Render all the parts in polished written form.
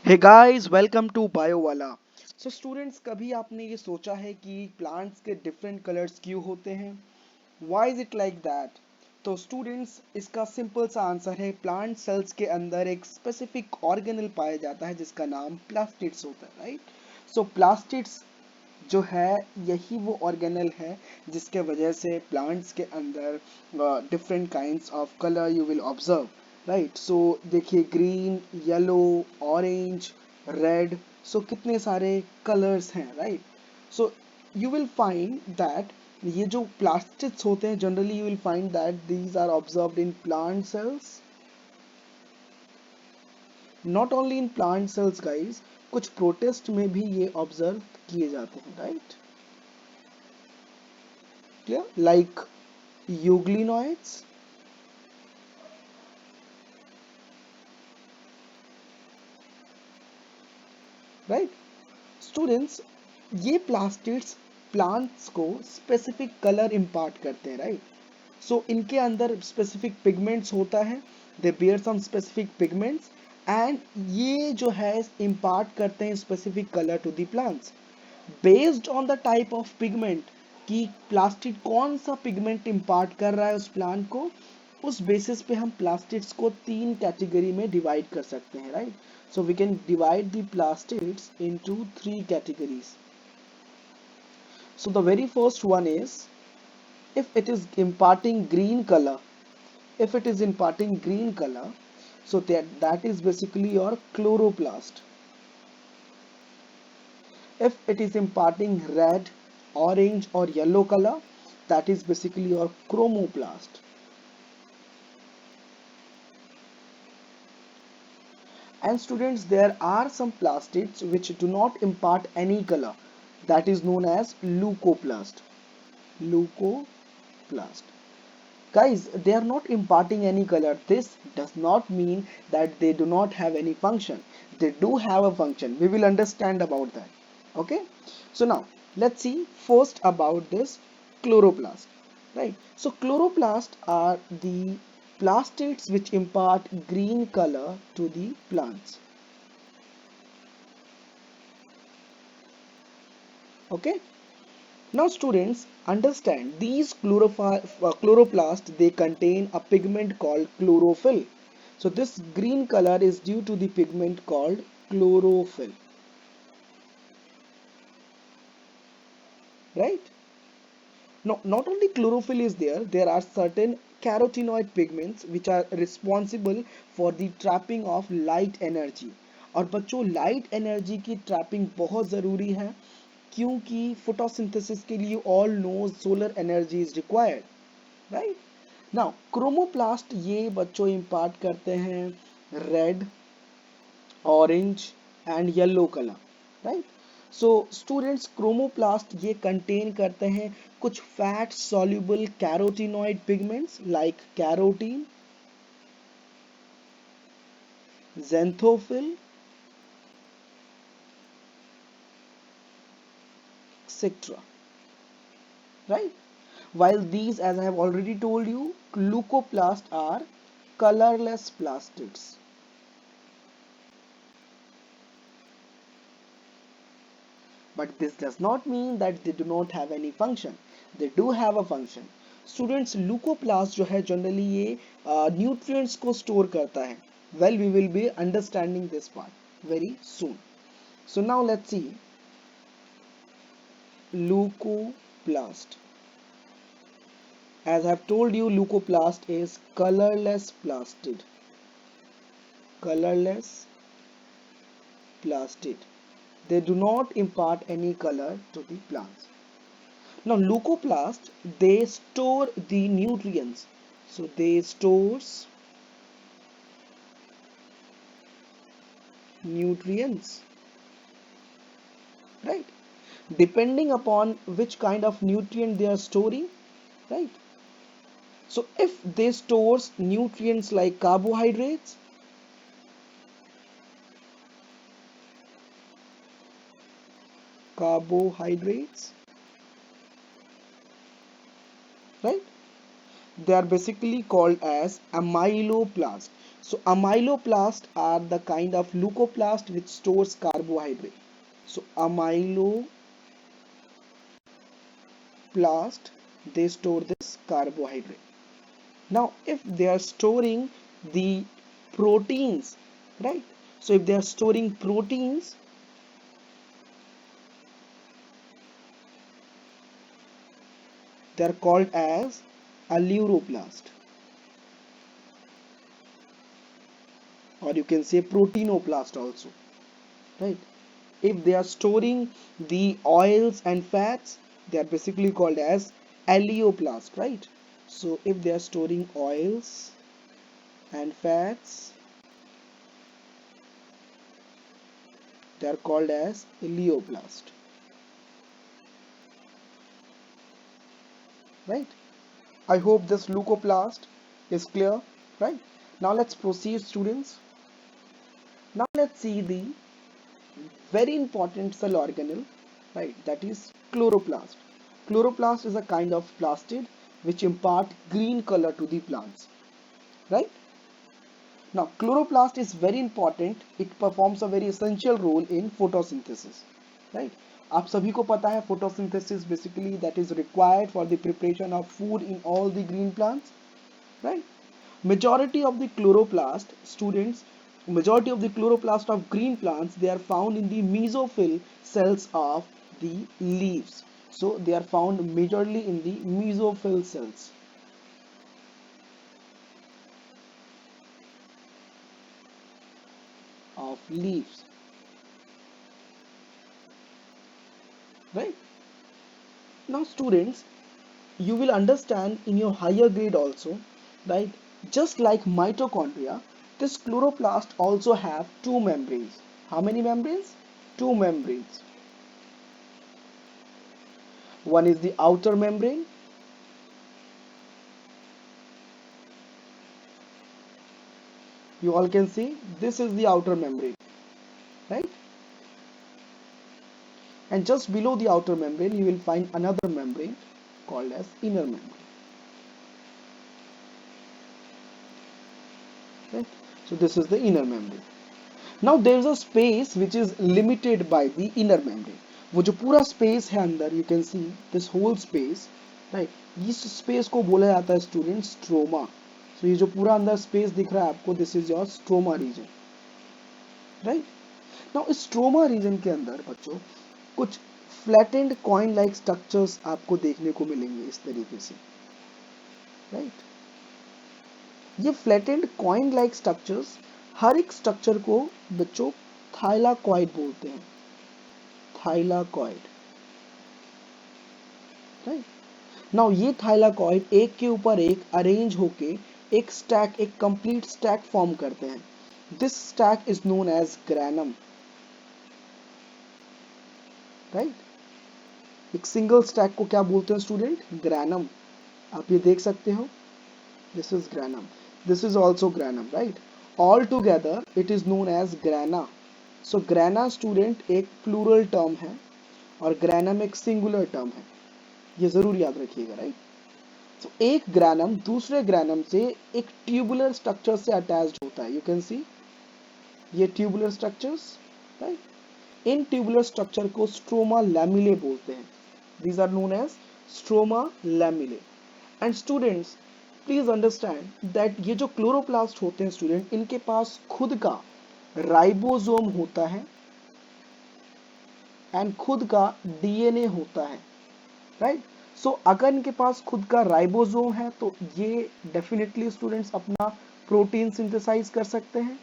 Hey guys welcome to bio वाला। So students, कभी आपने ये सोचा है कि प्लांट्स के डिफरेंट कलर्स क्यों होते हैं? Why is it like that? तो स्टूडेंट्स, इसका सिंपल सा आंसर है, प्लांट सेल्स के अंदर एक स्पेसिफिक ऑर्गेनल पाया जाता है जिसका नाम प्लास्टिड्स होता है, राइट? सो प्लास्टिड्स जो है, यही वो ऑर्गेनल है जिसके वजह से प्लांट्स के अंदर different kinds of colour you will observe, right? So देखिए, green, yellow, orange, red, so कितने सारे कलर्स हैं, right? So you will find that ये जो प्लास्टिड्स होते हैं, generally you will find that these are observed in plant cells, not only in plant cells guys, कुछ protist में भी ये ऑब्जर्व किए जाते हैं, राइट? क्या लाइक यूग्लिनॉइड्स, राइट? स्टूडेंट्स, ये प्लास्टिड्स प्लांट्स को स्पेसिफिक कलर इंपार्ट करते हैं, राइट? सो इनके अंदर स्पेसिफिक पिगमेंट्स होता है, they bear some specific pigments, and ये जो है इंपार्ट करते हैं specific colour to the plants based on the type of pigment, कि प्लास्टिड कौन सा पिगमेंट इंपार्ट कर रहा है उस प्लांट को। उस बेसिस पे हम प्लास्टिड्स को तीन कैटेगरी में डिवाइड कर सकते हैं, right? So we can divide the plastids into three categories. So the very first one is, if it is imparting green color, if it is imparting green color, so that is basically your chloroplast. If it is imparting red, orange or yellow color, that is basically your chromoplast. And students, there are some plastids which do not impart any color, that is known as leucoplast. Leucoplast, guys, they are not imparting any color. This does not mean that they do not have any function. They do have a function. We will understand about that. Okay, so now let's see first about this chloroplast, right? So chloroplast are the plastids which impart green color to the plants. Okay, now students, understand these chloroplasts, they contain a pigment called chlorophyll. So this green color is due to the pigment called chlorophyll, right? Now, not only chlorophyll is there, there are certain carotenoid pigments which are responsible for the trapping of light energy. और बच्चों, light energy की trapping बहुत ज़रूरी है, क्योंकि photosynthesis के लिए all know solar energy is required, right? Now chromoplast ये बच्चों इंपार्ट करते हैं red, orange and yellow colour, right? So students, chromoplast ये कंटेन करते हैं कुछ fat soluble carotenoid pigments like carotene, xanthophyll, etc., right? While these, as I have already told you, leucoplasts are colorless plastids. But this does not mean that they do not have any function. They do have a function. Students, leucoplast जो है generally ये nutrients को store करता है. Well, we will be understanding this part very soon. So now let's see leucoplast. As I have told you, leucoplast is colorless plastid. Colorless plastid. They do not impart any color to the plants. Now leucoplast, they store the nutrients. So they stores nutrients, right? Depending upon which kind of nutrient they are storing, right? So if they stores nutrients like carbohydrates, right? They are basically called as amyloplast. So amyloplast are the kind of leucoplast which stores carbohydrate. So amyloplast, they store this carbohydrate. Now if they are storing the proteins, right? So if they are storing proteins, they are called as aleuroplast, or you can say proteinoplast also, right? If they are storing the oils and fats, they are basically called as alveoplast, right? So if they are storing oils and fats, they are called as alveoplast, right? I hope this leucoplast is clear, right? Now let's proceed, students. Now let's see the very important cell organelle, right? That is chloroplast. Chloroplast is a kind of plastid which impart green color to the plants, right? Now, chloroplast is very important. It performs a very essential role in photosynthesis, right? आप सभी को पता है photosynthesis basically that is required for the preparation of food in all the green plants, right? Majority of the chloroplast students, majority of the chloroplast of green plants, they are found in the mesophyll cells of the leaves. So they are found majorly in the mesophyll cells of leaves, right? Now students, you will understand in your higher grade also, right? Just like mitochondria, this chloroplast also have two membranes. How many membranes? Two membranes. One is the outer membrane, you all can see this is the outer membrane, right? And just below the outer membrane you will find another membrane called as inner membrane, right? So this is the inner membrane. Now there is a space which is limited by the inner membrane. वो जो पूरा space है अंदर, you can see this whole space, right? इस space को बोला जाता है student stroma. So ये जो पूरा अंदर space दिख रहा है आपको, this is your stroma region, right? Now इस स्ट्रोमा रीजन के अंदर बच्चों कुछ फ्लैटेंड कॉइन लाइक स्ट्रक्चर्स आपको देखने को मिलेंगे इस तरीके से, राइट? ये फ्लैटेंड कॉइन लाइक स्ट्रक्चर्स, हर एक स्ट्रक्चर को बच्चों थाइलाकॉइड बोलते हैं, थाइलाकॉइड, राइट? नाउ ये थाइलाकॉइड एक के ऊपर एक अरेंज होके एक स्टैक, एक कंप्लीट स्टैक फॉर्म करते हैं. This stack is known as granum, right? एक सिंगल स्टैक को क्या बोलते हैं स्टूडेंट? ग्रैनम. आप ये देख सकते हो, this is granum, this is also granum, right? All together it is known as grana. So grana student एक प्लूरल टर्म है और ग्रैनम एक सिंगुलर टर्म है, ये जरूर याद रखिएगा, राइट? तो एक ग्रैनम दूसरे ग्रैनम से एक ट्यूबुलर स्ट्रक्चर से अटैच्ड होता है. यू कैन सी ये ट्यूबुलर स्ट्रक्चर्स, राइट? इन ट्यूबुलर स्ट्रक्चर को स्ट्रोमा लैमिले बोलते हैं. These are known as stroma lamellae. And students, please understand that ये जो क्लोरोप्लास्ट होते हैं स्टूडेंट, इनके पास खुद का राइबोसोम होता है एंड खुद का डीएनए होता है, राइट? सो अगर इनके पास खुद का राइबोसोम है तो ये डेफिनेटली स्टूडेंट्स अपना प्रोटीन सिंथेसाइज कर सकते हैं,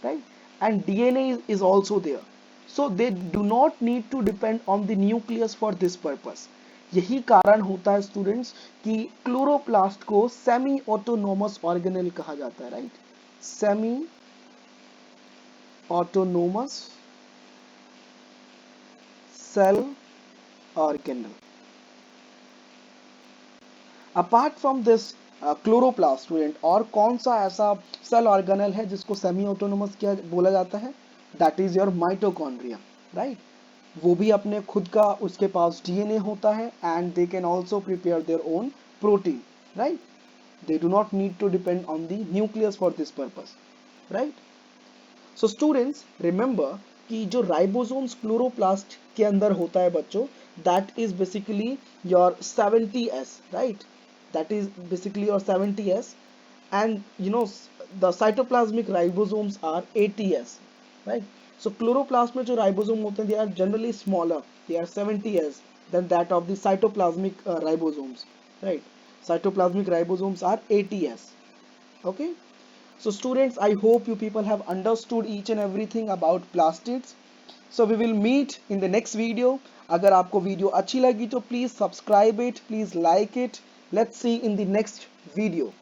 right? And DNA is also there. So they do not need to depend on the nucleus for this purpose. यही कारण होता है स्टूडेंट्स कि क्लोरोप्लास्ट को सेमी ऑटोनोमस ऑर्गेनेल कहा जाता है, right? Semi autonomous cell organelle. Apart from this chloroplast student, और कौन सा ऐसा सेल ऑर्गेनेल है जिसको सेमी ऑटोनोमस क्या बोला जाता है? That is your mitochondria, right? वो भी अपने खुद का, उसके पास डीएनए होता है and they can also prepare their own protein, right? They do not need to depend on the nucleus for this purpose. Right. So students remember कि जो राइबोसोम्स क्लोरोप्लास्ट के अंदर होता है बच्चों, that is basically your 70s, right. That is basically your 70s. And the cytoplasmic ribosomes are 80s, right. So chloroplast में जो ribosome होते हैं, they are generally smaller, they are 70s than that of the cytoplasmic ribosomes, right. Cytoplasmic ribosomes are 80s. Okay. So students, I hope you people have understood each and everything about plastids. So we will meet in the next video. अगर आपको video अच्छी लगी तो please subscribe it, please like it. Let's see in the next video.